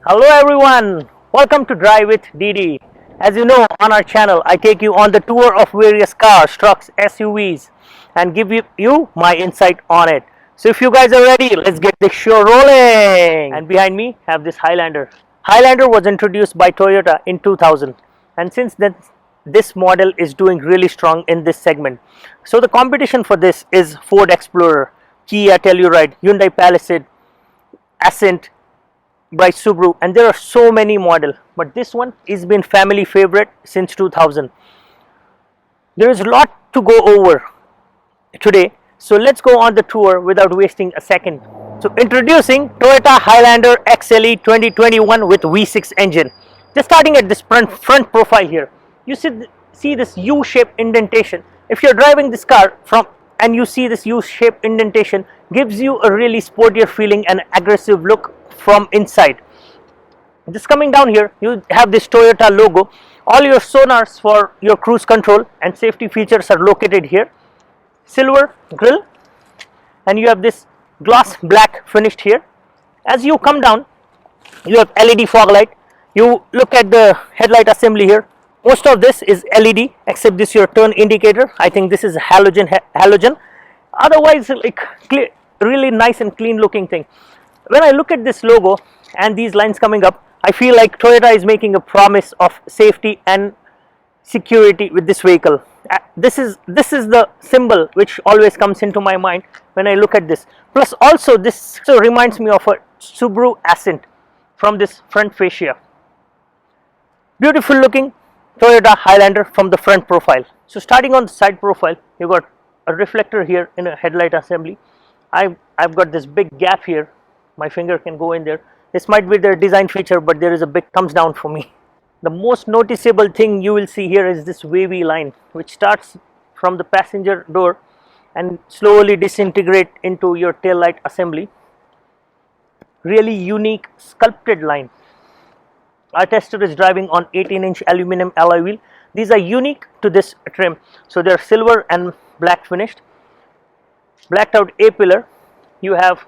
Hello everyone, welcome to Drive with DD. As you know, on our channel I take you on the tour of various cars, trucks, SUVs and give you my insight on it. So if you guys are ready, let's get this show rolling. And behind me have this Highlander. Highlander was introduced by Toyota in 2000 and since then this model is doing really strong in this segment. So the competition for this is Ford Explorer, Kia Telluride, Hyundai Palisade, Ascent, by Subaru, and there are so many models, but this one has been family favorite since 2000. There is a lot to go over today, so let's go on the tour without wasting a second. So introducing Toyota Highlander XLE 2021 with V6 engine. Just starting at this front profile here, you see this U-shaped indentation. If you're driving this car from and you see this U-shaped indentation, gives you a really sportier feeling and aggressive look from inside. Just coming down here, you have this Toyota logo. All your sonars for your cruise control and safety features are located here. Silver grille, and you have this gloss black finished here. As you come down, you have LED fog light. You look at the headlight assembly here. Most of this is LED except this your turn indicator. I think this is halogen. Otherwise, like clear, really nice and clean looking thing. When I look at this logo and these lines coming up, I feel like Toyota is making a promise of safety and security with this vehicle. This is the symbol which always comes into my mind when I look at this. Plus also this reminds me of a Subaru Ascent from this front fascia. Beautiful looking Toyota Highlander from the front profile. So starting on the side profile, you got a reflector here in a headlight assembly. I've got this big gap here. My finger can go in there. This might be their design feature, but there is a big thumbs down for me. The most noticeable thing you will see here is this wavy line which starts from the passenger door and slowly disintegrate into your tail light assembly. Really unique sculpted line. Our tester is driving on 18-inch aluminum alloy wheel. These are unique to this trim. So they are silver and black finished. Blacked out A-pillar. You have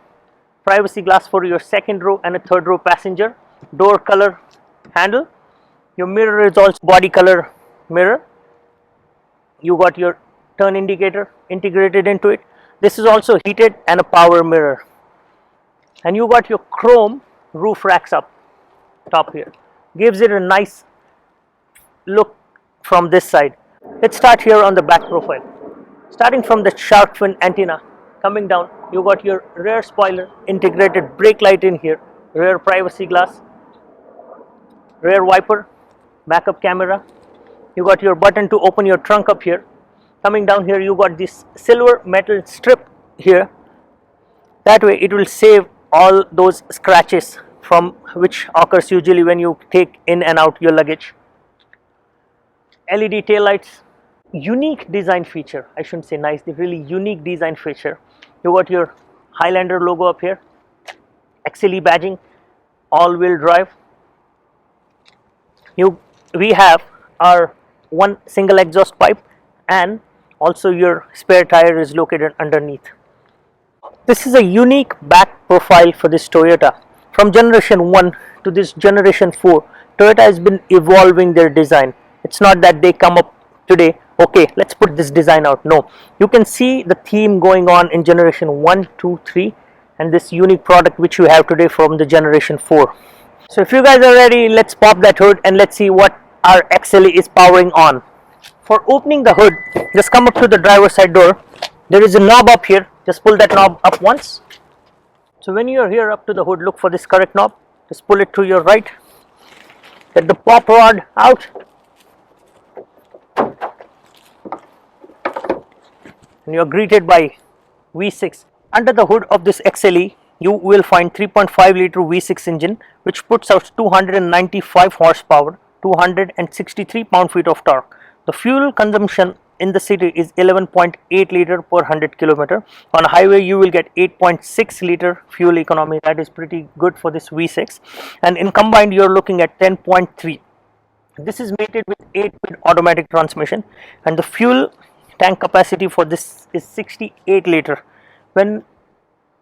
privacy glass for your second row and a third row passenger. Door color handle. Your mirror is also body color mirror. You got your turn indicator integrated into it. This is also heated and a power mirror. And you got your chrome roof racks up top here. Gives it a nice look from this side. Let's start here on the back profile. Starting from the shark fin antenna, coming down, you got your rear spoiler, integrated brake light in here, rear privacy glass, rear wiper, backup camera. You got your button to open your trunk up here. Coming down here, you got this silver metal strip here. That way it will save all those scratches from which occurs usually when you take in and out your luggage. LED tail lights. Unique design feature, I shouldn't say nice, the really unique design feature. You got your Highlander logo up here, XLE badging, all-wheel drive. We have our one single exhaust pipe and also your spare tire is located underneath. This is a unique back profile for this Toyota. From generation 1 to this generation 4, Toyota has been evolving their design. It's not that they come up today, okay, let's put this design out. No, you can see the theme going on in generation 1, 2, 3 and this unique product which you have today from the generation 4. So if you guys are ready, let's pop that hood and let's see what our XLE is powering on. For opening the hood, just come up to the driver's side door. There is a knob up here. Just pull that knob up once. So when you are here up to the hood, look for this correct knob. Just pull it to your right. Get the pop rod out. And you are greeted by V6. Under the hood of this XLE, you will find 3.5 liter V6 engine which puts out 295 horsepower, 263 pound-feet of torque. The fuel consumption in the city is 11.8 liter per 100 kilometer. On a highway you will get 8.6 liter fuel economy. That is pretty good for this V6, and in combined you are looking at 10.3. This is mated with 8-speed automatic transmission and the fuel tank capacity for this is 68 liter. When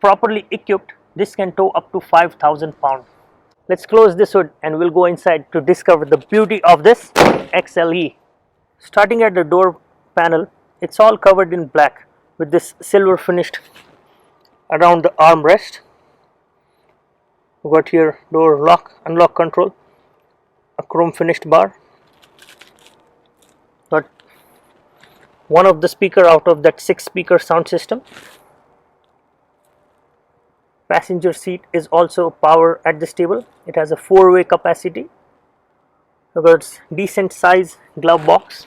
properly equipped, this can tow up to 5,000 pounds. Let's close this hood and we'll go inside to discover the beauty of this XLE. Starting at the door panel, it's all covered in black with this silver finished around the armrest. We've got here door lock, unlock control, a chrome finished bar. Got one of the speaker out of that 6-speaker sound system. Passenger seat is also power adjustable. It has a 4-way capacity. We've got decent size glove box.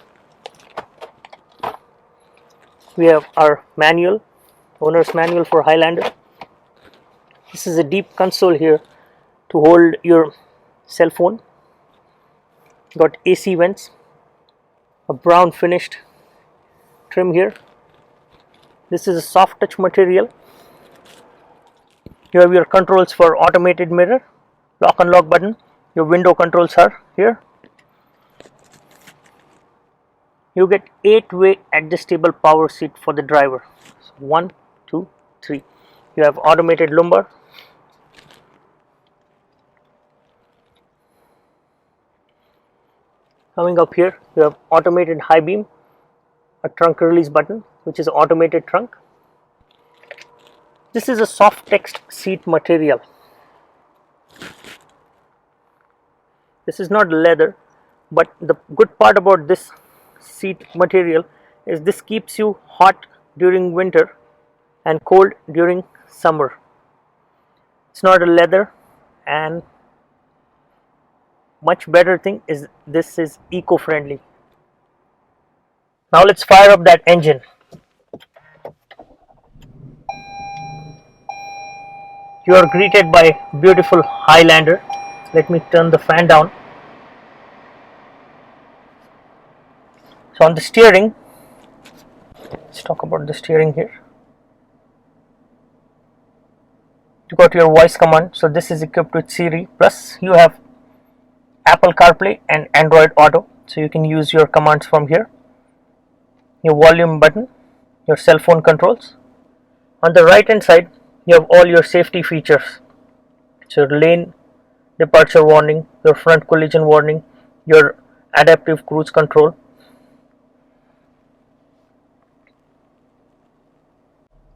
We have our manual, owner's manual for Highlander. This is a deep console here to hold your cell phone. Got AC vents, a brown finished trim here. This is a soft touch material. You have your controls for automated mirror, lock and lock button. Your window controls are here. You get 8-way adjustable power seat for the driver. So 1, 2, 3. You have automated lumbar. Coming up here, you have automated high beam, a trunk release button, which is automated trunk. This is a soft text seat material. This is not leather, but the good part about this seat material is this keeps you hot during winter and cold during summer. It's not a leather, and much better thing is this is eco-friendly. Now let's fire up that engine. You are greeted by beautiful Highlander. Let me turn the fan down. So on the steering, let's talk about the steering here. You got your voice command, so this is equipped with Siri, plus you have Apple CarPlay and Android Auto, so you can use your commands from here. Your volume button, your cell phone controls. On the right hand side, you have all your safety features. So lane departure warning, your front collision warning, your adaptive cruise control.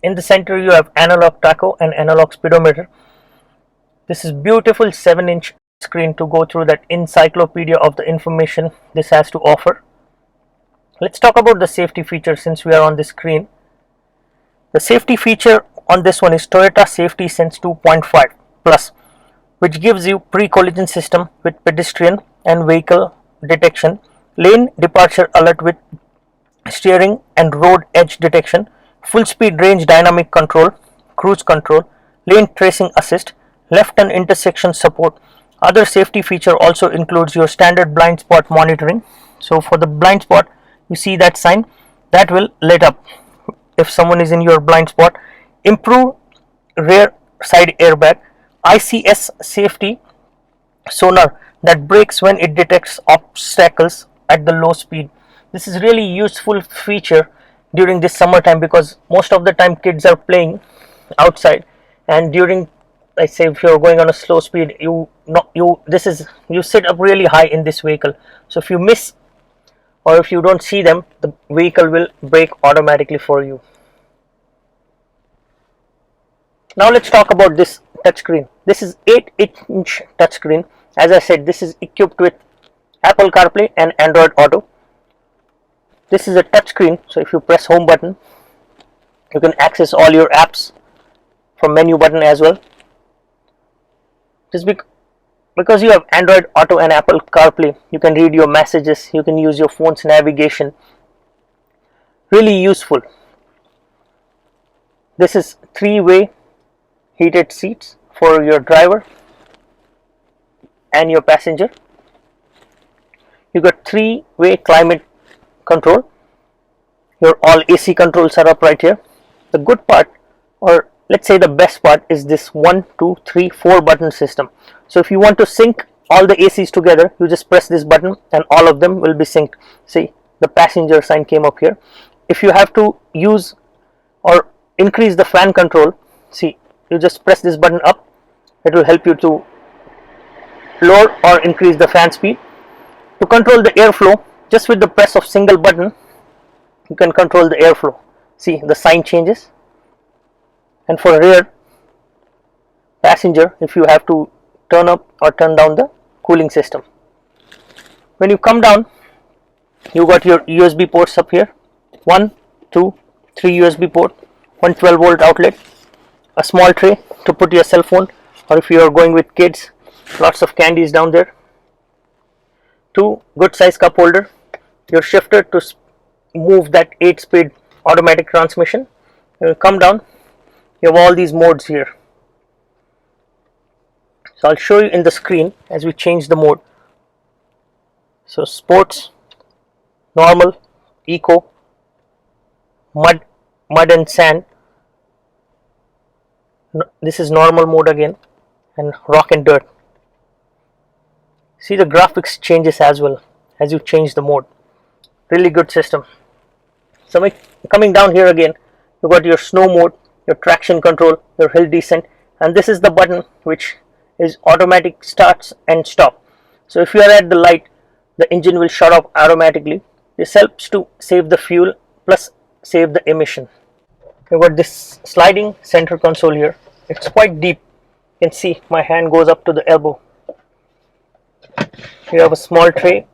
In the center you have analog tacho and analog speedometer. This is beautiful 7-inch screen to go through that encyclopedia of the information this has to offer. Let's talk about the safety feature since we are on the screen. The safety feature on this one is Toyota Safety Sense 2.5 Plus, which gives you pre-collision system with pedestrian and vehicle detection, lane departure alert with steering and road edge detection, full speed range dynamic control, cruise control, lane tracing assist, left and intersection support. Other safety feature also includes your standard blind spot monitoring. So for the blind spot, you see that sign that will light up if someone is in your blind spot. Improve rear side airbag, ICS safety sonar that brakes when it detects obstacles at the low speed. This is really useful feature during this summertime because most of the time kids are playing outside, and during, let's say, if you're going on a slow speed, you sit up really high in this vehicle. So if you miss or if you don't see them, the vehicle will brake automatically for you. Now let's talk about this touchscreen. This is 8-inch touchscreen. As I said, this is equipped with Apple CarPlay and Android Auto. This is a touchscreen, so if you press home button, you can access all your apps from menu button as well. Just because you have Android Auto and Apple CarPlay, you can read your messages, you can use your phone's navigation. Really useful. This is 3-way heated seats for your driver and your passenger. You got 3-way climate control. Your all AC controls are up right here. The good part, or let's say the best part, is this 1, 2, 3, 4 button system. So if you want to sync all the ACs together, you just press this button and all of them will be synced. See, the passenger sign came up here. If you have to use or increase the fan control, see, you just press this button up. It will help you to lower or increase the fan speed. To control the airflow, just with the press of single button, you can control the airflow. See, the sign changes. And for rear passenger, if you have to turn up or turn down the cooling system. When you come down, you got your USB ports up here, 1, 2, 3 USB port, one 12-volt outlet, a small tray to put your cell phone, or if you are going with kids, lots of candies down there. 2 good size cup holder, your shifter to move that 8-speed automatic transmission. You come down, you have all these modes here. So I'll show you in the screen as we change the mode. So sports, normal, eco, mud and sand. This is normal mode again, and rock and dirt. See, the graphics changes as well as you change the mode. Really good system. So coming down here again, you got your snow mode, your traction control, your hill descent, and this is the button which is automatic starts and stop. So if you are at the light, the engine will shut off automatically. This helps to save the fuel plus save the emission. You got this sliding center console here. It's quite deep. You can see my hand goes up to the elbow. You have a small tray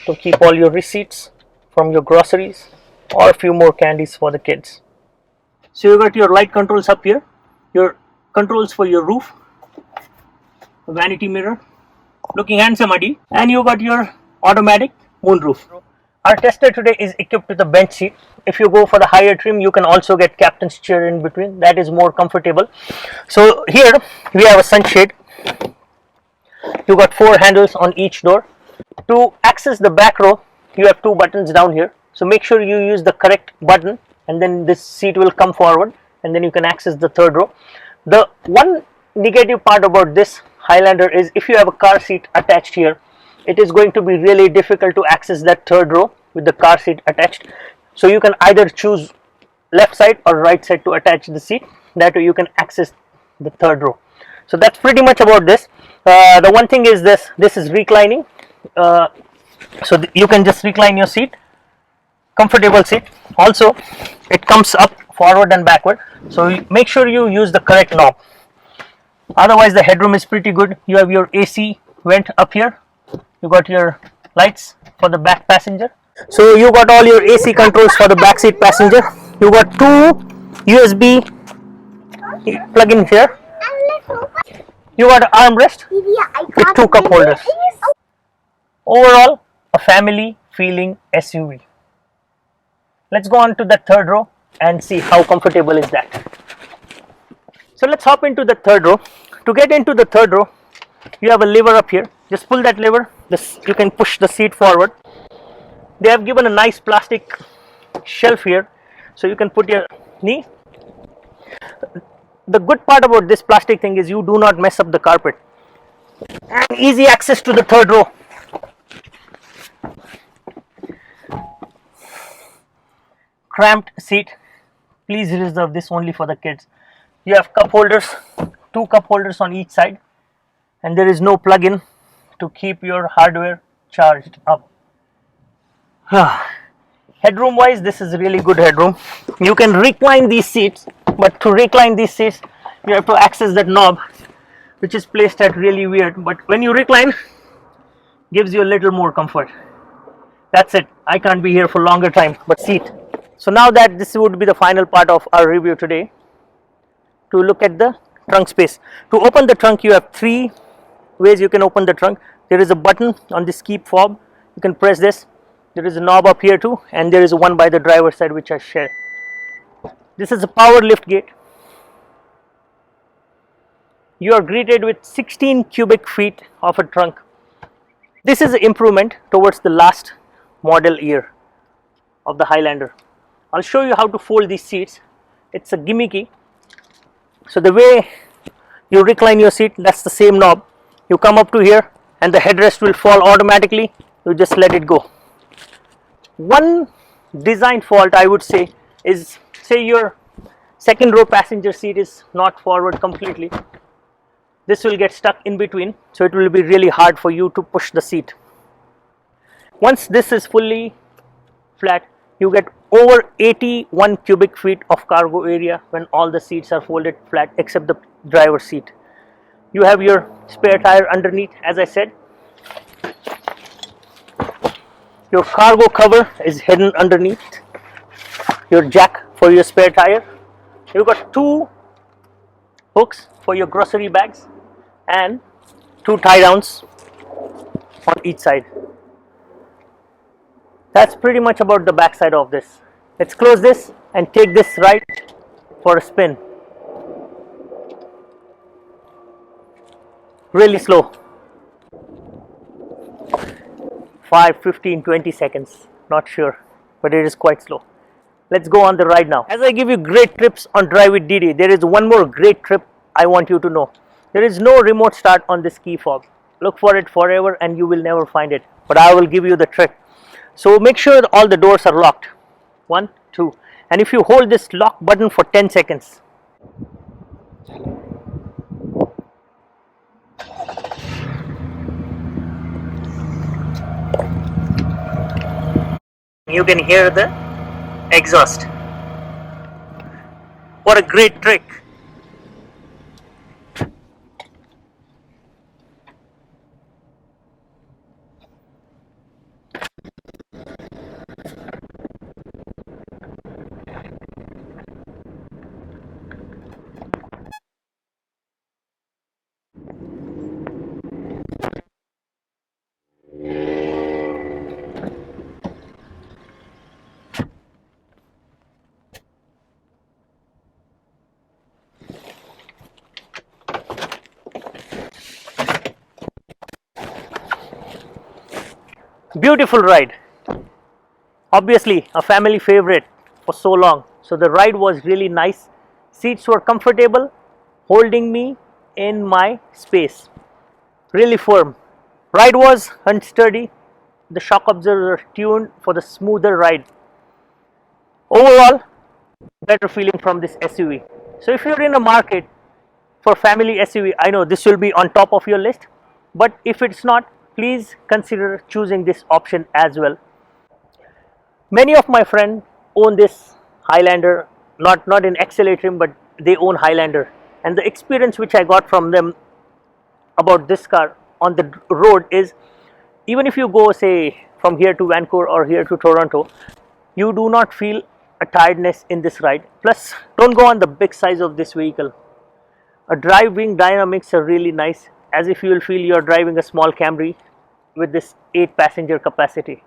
to keep all your receipts from your groceries or a few more candies for the kids. So you got your light controls up here, your controls for your roof, vanity mirror, looking handsome, Adi, and you got your automatic moonroof. Our tester today is equipped with a bench seat. If you go for the higher trim, you can also get captain's chair in between. That is more comfortable. So here we have a sunshade. You got 4 handles on each door. To access the back row, you have 2 buttons down here. So make sure you use the correct button, and then this seat will come forward, and then you can access the 3rd row. The one negative part about this Highlander is if you have a car seat attached here, it is going to be really difficult to access that 3rd row with the car seat attached. So you can either choose left side or right side to attach the seat. That way you can access the 3rd row. So that's pretty much about this. The one thing is this is reclining. So you can just recline your seat. Comfortable seat. Also, it comes up forward and backward. So make sure you use the correct knob. Otherwise, the headroom is pretty good. You have your AC vent up here. You got your lights for the back passenger. So you got all your AC controls for the back seat passenger. You got 2 USB plug-in here. You got an armrest with 2 cup holders. Overall, a family feeling SUV. Let's go on to the 3rd row and see how comfortable is that. So let's hop into the 3rd row. To get into the 3rd row, you have a lever up here. Just pull that lever. You can push the seat forward. They have given a nice plastic shelf here, so you can put your knee. The good part about this plastic thing is you do not mess up the carpet. And easy access to the 3rd row. Cramped seat. Please reserve this only for the kids. You have cup holders, 2 cup holders on each side, and there is no plug-in to keep your hardware charged up. Headroom wise, this is really good headroom. You can recline these seats, but to recline these seats, you have to access that knob, which is placed at really weird. But when you recline, gives you a little more comfort. That's it. I can't be here for longer time, but seat. So now that this would be the final part of our review today, to look at the trunk space. To open the trunk, you have 3 ways you can open the trunk. There is a button on this keep fob. You can press this. There is a knob up here too, and there is one by the driver's side which I share. This is a power lift gate. You are greeted with 16 cubic feet of a trunk. This is an improvement towards the last model year of the Highlander. I'll show you how to fold these seats. It's a gimmicky. So the way you recline your seat, that's the same knob. You come up to here and the headrest will fall automatically. You just let it go. One design fault I would say is, say your 2nd row passenger seat is not forward completely. this will get stuck in between, so it will be really hard for you to push the seat. Once this is fully flat, you get over 81 cubic feet of cargo area when all the seats are folded flat except the driver's seat. You have your spare tire underneath, as I said. Your cargo cover is hidden underneath. Your jack for your spare tire. You've got 2 hooks for your grocery bags and 2 tie downs on each side. That's pretty much about the back side of this. Let's close this and take this right for a spin. Really slow. 5, 15, 20 seconds. Not sure, but it is quite slow. Let's go on the ride now. As I give you great trips on Drive with DD, there is one more great trip I want you to know. There is no remote start on this key fob. Look for it forever and you will never find it. But I will give you the trick. So make sure that all the doors are locked. 1, 2. And if you hold this lock button for 10 seconds. You can hear the exhaust. What a great trick. Beautiful ride. Obviously a family favorite for so long. So the ride was really nice. Seats were comfortable, holding me in my space. Really firm. Ride was unsturdy. The shock absorbers are tuned for the smoother ride. Overall, better feeling from this SUV. So if you're in a market for family SUV, I know this will be on top of your list. But if it's not, please consider choosing this option as well. Many of my friends own this Highlander, not in XLA trim, but they own Highlander. And the experience which I got from them about this car on the road is, even if you go say from here to Vancouver or here to Toronto, you do not feel a tiredness in this ride. Plus, don't go on the big size of this vehicle. A driving dynamics are really nice, as if you will feel you are driving a small Camry with this 8-passenger capacity.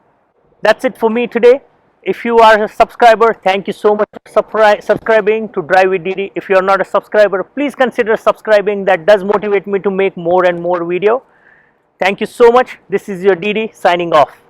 That's it for me today. If you are a subscriber, thank you so much for subscribing to Drive with DD. If you are not a subscriber, please consider subscribing. That does motivate me to make more and more video. Thank you so much. This is your DD signing off.